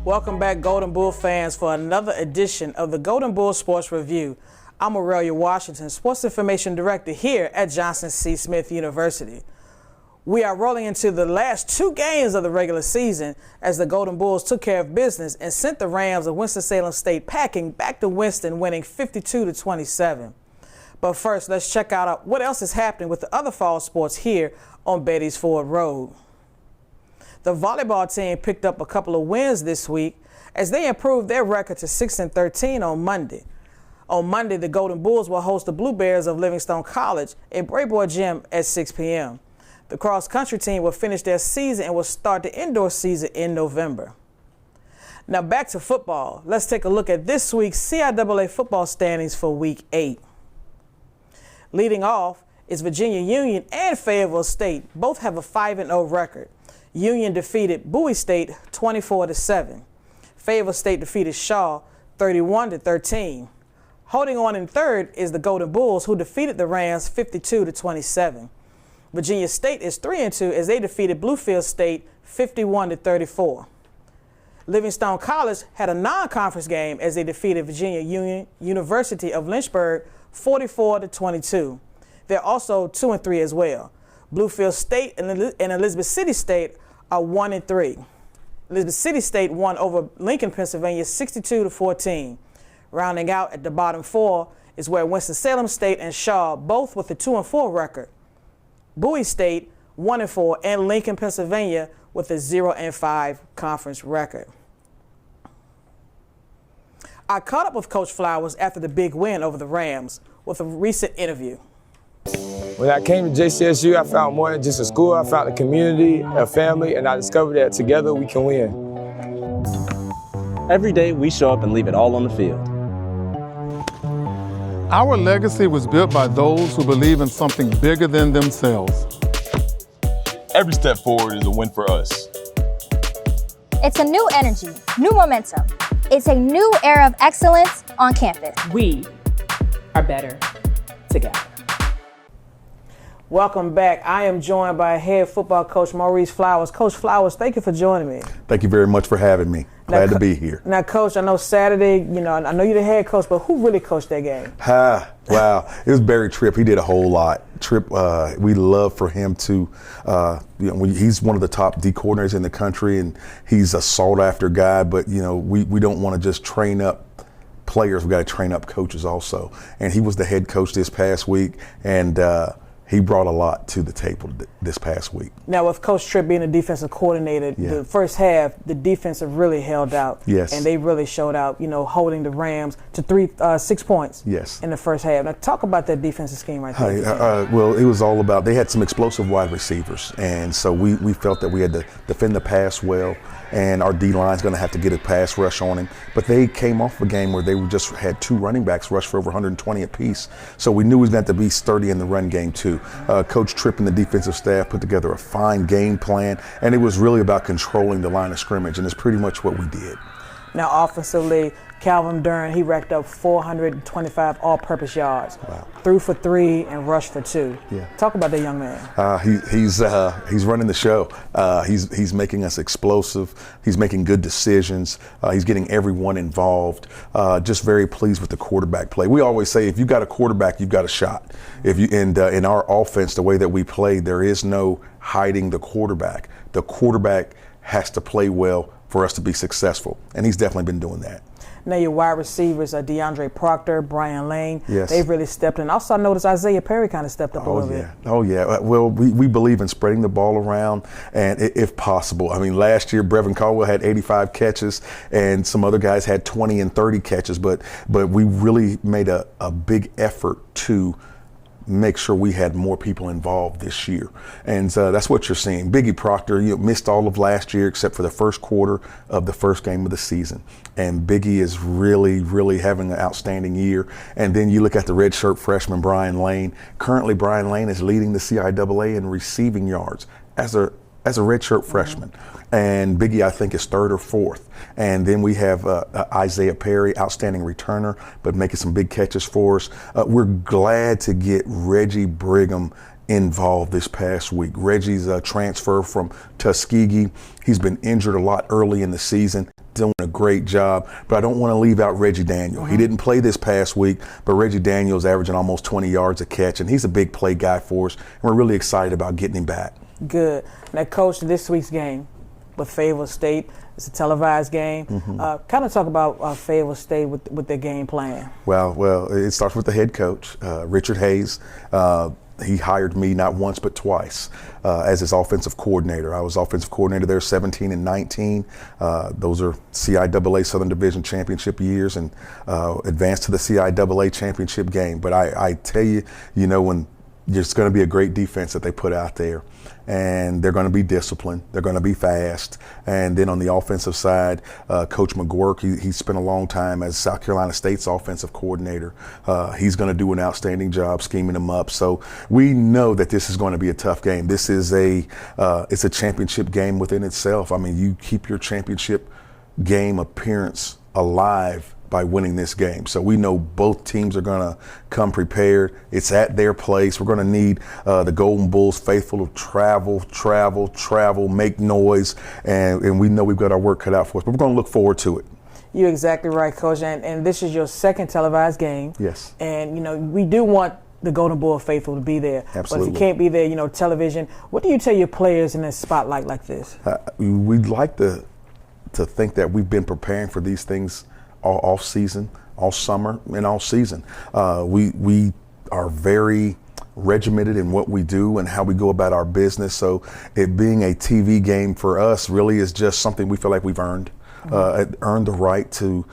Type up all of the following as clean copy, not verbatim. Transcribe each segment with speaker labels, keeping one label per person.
Speaker 1: Welcome back, Golden Bull fans, for another edition of the Golden Bull Sports Review. I'm Aurelia Washington, Sports Information Director here at Johnson C. Smith University. We are rolling into the last two games of the regular season as the Golden Bulls took care of business and sent the Rams of Winston-Salem State packing back to Winston, winning 52-27. But first, let's check out what else is happening with the other fall sports here on Betty's Ford Road. The volleyball team picked up a couple of wins this week as they improved their record to 6-13 on Monday. On Monday, the Golden Bulls will host the Blue Bears of Livingstone College at Brayboy Gym at 6 p.m. The cross-country team will finish their season and will start the indoor season in November. Now back to football. Let's take a look at this week's CIAA football standings for Week 8. Leading off is Virginia Union and Fayetteville State. Both have a 5-0 record. Union defeated Bowie State 24-7. Fayetteville State defeated Shaw 31-13. Holding on in third is the Golden Bulls, who defeated the Rams 52-27. Virginia State is 3-2 as they defeated Bluefield State 51-34. Livingstone College had a non-conference game as they defeated Virginia Union University of Lynchburg 44-22. They're also 2-3 as well. Bluefield State and Elizabeth City State are 1-3. Elizabeth City State won over Lincoln, Pennsylvania 62-14. Rounding out at the bottom four is where Winston-Salem State and Shaw, both with a 2-4 record. Bowie State 1-4 and Lincoln, Pennsylvania with a 0-5 conference record. I caught up with Coach Flowers after the big win over the Rams with a recent interview.
Speaker 2: When I came to JCSU, I found more than just a school. I found a community, a family, and I discovered that together we can win.
Speaker 3: Every day we show up and leave it all on the field.
Speaker 4: Our legacy was built by those who believe in something bigger than themselves.
Speaker 5: Every step forward is a win for us.
Speaker 6: It's a new energy, new momentum. It's a new era of excellence on campus.
Speaker 7: We are better together.
Speaker 1: Welcome back. I am joined by head football coach Maurice Flowers. Coach Flowers, thank you for joining me.
Speaker 8: Thank you very much for having me. Glad to be here.
Speaker 1: Now, Coach, I know Saturday, I know you're the head coach, but who really coached that game?
Speaker 8: Wow. It was Barry Tripp. He did a whole lot. Tripp, we love for him to, he's one of the top D coordinators in the country, and he's a sought-after guy, but, we don't want to just train up players. We've got to train up coaches also. And he was the head coach this past week, and he brought a lot to the table this past week.
Speaker 1: Now, with Coach Tripp being a defensive coordinator, the first half, the defense have really held out.
Speaker 8: Yes.
Speaker 1: And they really showed out, holding the Rams to 6 points in the first half. Now, talk about that defensive scheme right there.
Speaker 8: Well, it was all about, they had some explosive wide receivers, and so we felt that we had to defend the pass well, and our D-line's going to have to get a pass rush on him. But they came off a game where they just had two running backs rush for over 120 apiece, so we knew we was going to have to be sturdy in the run game too. Coach Tripp and the defensive staff put together a fine game plan, and it was really about controlling the line of scrimmage, and it's pretty much what we did.
Speaker 1: Now, offensively, Calvin Dern, he racked up 425 all-purpose yards.
Speaker 8: Wow.
Speaker 1: Threw for 3 and rushed for 2.
Speaker 8: Yeah.
Speaker 1: Talk about that young man.
Speaker 8: He's running the show. He's making us explosive. He's making good decisions. He's getting everyone involved. Just very pleased with the quarterback play. We always say if you got a quarterback, you've got a shot. In our offense, the way that we play, there is no hiding the quarterback. The quarterback has to play well for us to be successful, and he's definitely been doing that.
Speaker 1: Now your wide receivers are DeAndre Proctor, Brian Lane.
Speaker 8: Yes.
Speaker 1: They've really stepped in. Also, I noticed Isaiah Perry kind of stepped up a little bit.
Speaker 8: Oh, yeah. Well, we believe in spreading the ball around, and if possible. I mean, last year, Brevin Caldwell had 85 catches, and some other guys had 20 and 30 catches, but we really made a big effort to make sure we had more people involved this year. And that's what you're seeing. Biggie Proctor, missed all of last year except for the first quarter of the first game of the season. And Biggie is really, really having an outstanding year. And then you look at the redshirt freshman, Brian Lane. Currently, Brian Lane is leading the CIAA in receiving yards as a redshirt freshman. And Biggie, I think, is third or fourth. And then we have Isaiah Perry, outstanding returner, but making some big catches for us. We're glad to get Reggie Brigham involved this past week. Reggie's a transfer from Tuskegee. He's been injured a lot early in the season. doing a great job, but I don't want to leave out Reggie Daniel. He didn't play this past week, but Reggie Daniel's averaging almost 20 yards a catch, and he's a big play guy for us, and we're really excited about getting him back.
Speaker 1: Good. Now, Coach, this week's game with Fayetteville State, it's a televised game. Kind of talk about Fayetteville State with their game plan.
Speaker 8: Well, it starts with the head coach, Richard Hayes. He hired me not once but twice as his offensive coordinator. I was offensive coordinator there 17 and 19. Those are CIAA Southern Division Championship years, and advanced to the CIAA Championship game. But I tell you, when it's going to be a great defense that they put out there, and they're going to be disciplined. They're going to be fast. And then on the offensive side, Coach McGuirk, he spent a long time as South Carolina State's offensive coordinator. He's going to do an outstanding job scheming them up. So we know that this is going to be a tough game. This is it's a championship game within itself. I mean, you keep your championship game appearance alive by winning this game. So we know both teams are going to come prepared. It's at their place. We're going to need the Golden Bulls faithful to travel, make noise, and we know we've got our work cut out for us, but we're going to look forward to it.
Speaker 1: You're exactly right, Coach, and this is your second televised game.
Speaker 8: Yes.
Speaker 1: And, we do want the Golden Bull faithful to be there.
Speaker 8: Absolutely.
Speaker 1: But if you can't be there, television, what do you tell your players in a spotlight like this?
Speaker 8: We'd like to think that we've been preparing for these things all off season, all summer, and all season. We are very regimented in what we do and how we go about our business. So it being a TV game for us really is just something we feel like we've earned. Earned the right to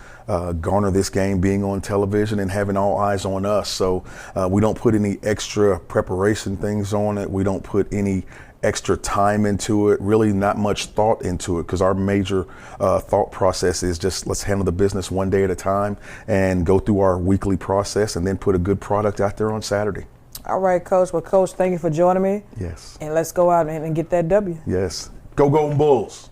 Speaker 8: garner this game being on television and having all eyes on us. So we don't put any extra preparation things on it. We don't put any extra time into it, really not much thought into it, because our major thought process is just let's handle the business one day at a time and go through our weekly process and then put a good product out there on Saturday.
Speaker 1: All right, Coach. Well, Coach, thank you for joining me.
Speaker 8: Yes.
Speaker 1: And let's go out and get that W.
Speaker 8: Yes. Go Golden Bulls.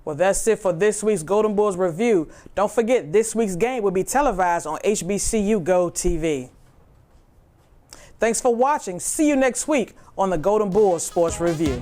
Speaker 1: Well, that's it for this week's Golden Bulls Review. Don't forget, this week's game will be televised on HBCU Go TV. Thanks for watching. See you next week on the Golden Bulls Sports Review.